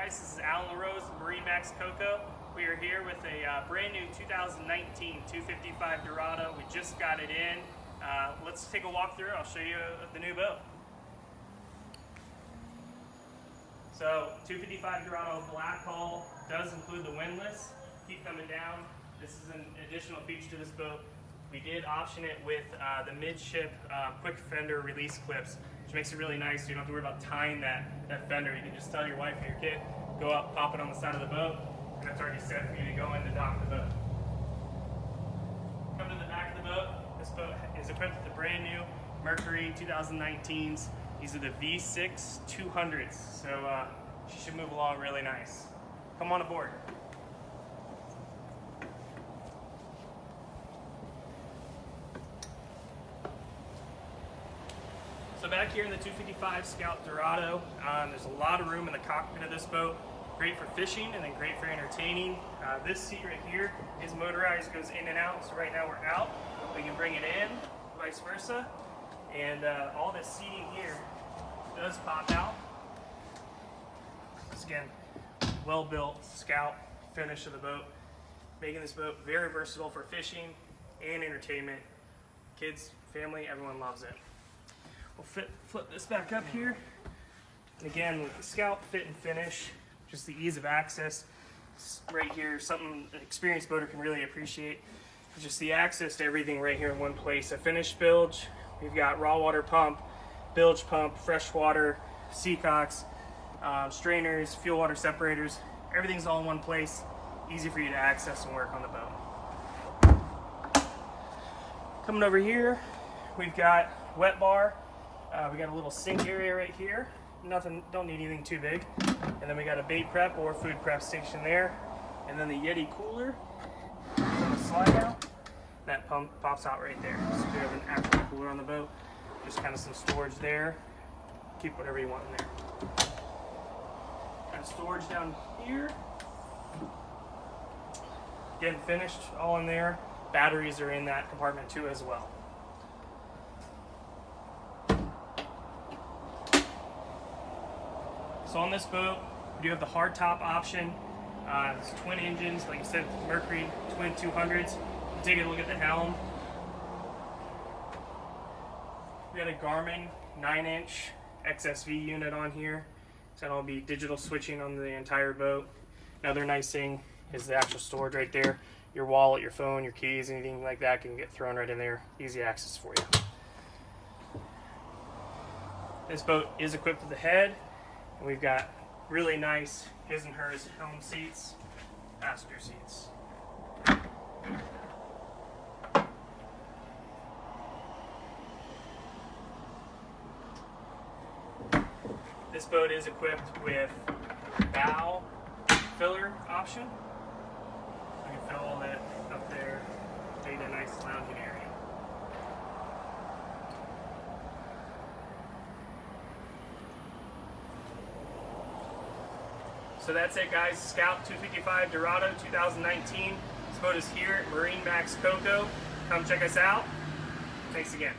guys, this is Alan LaRose with MarineMax Coco. We are here with a brand new 2019 255 Dorado. We just got it in. Let's take a walk through. I'll show you the new boat. So 255 Dorado black hull does include the windlass. Keep coming down. This is an additional feature to this boat. We did option it with the Midship quick fender release clips, which makes it really nice. So you don't have to worry about tying that fender. You can just tell your wife or your kid, go up, pop it on the side of the boat, and it's already set for you to go in to dock the boat. Come to the back of the boat. This boat is equipped with the brand new Mercury 2019s. These are the V6 200s, so she should move along really nice. Come on aboard. So back here in the 255 Scout Dorado, there's a lot of room in the cockpit of this boat. Great for fishing and then great for entertaining. This seat right here is motorized, goes in and out. So right now we're out. We can bring it in, vice versa. And all this seating here does pop out. This again, well-built Scout finish of the boat, making this boat very versatile for fishing and entertainment. Kids, family, everyone loves it. We'll flip this back up here. And again, with the Scout fit and finish, just the ease of access. Right here, something an experienced boater can really appreciate. Just the access to everything right here in one place. A finished bilge. We've got raw water pump, bilge pump, fresh water, seacocks, strainers, fuel water separators. Everything's all in one place. Easy for you to access and work on the boat. Coming over here, we've got wet bar. We got a little sink area right here. Nothing, don't need anything too big. And then we got a bait prep or food prep station there. And then the Yeti cooler is on the slide out. That pump pops out right there. So we have an actual cooler on the boat. Just kind of some storage there. Keep whatever you want in there. Got storage down here. Again, finished, all in there. Batteries are in that compartment too as well. So on this boat, we do have the hardtop option. It's twin engines, like I said, Mercury twin 200s. Take a look at the helm. We got a Garmin 9-inch XSV unit on here. So that'll be digital switching on the entire boat. Another nice thing is the actual storage right there. Your wallet, your phone, your keys, anything like that can get thrown right in there. Easy access for you. This boat is equipped with a head. And we've got really nice his and hers helm seats, passenger seats. This boat is equipped with bow filler option. You can fill all that up there, make a nice lounging area. So that's it, guys. Scout 255 Dorado 2019. This boat is here at MarineMax Coco. Come check us out. Thanks again.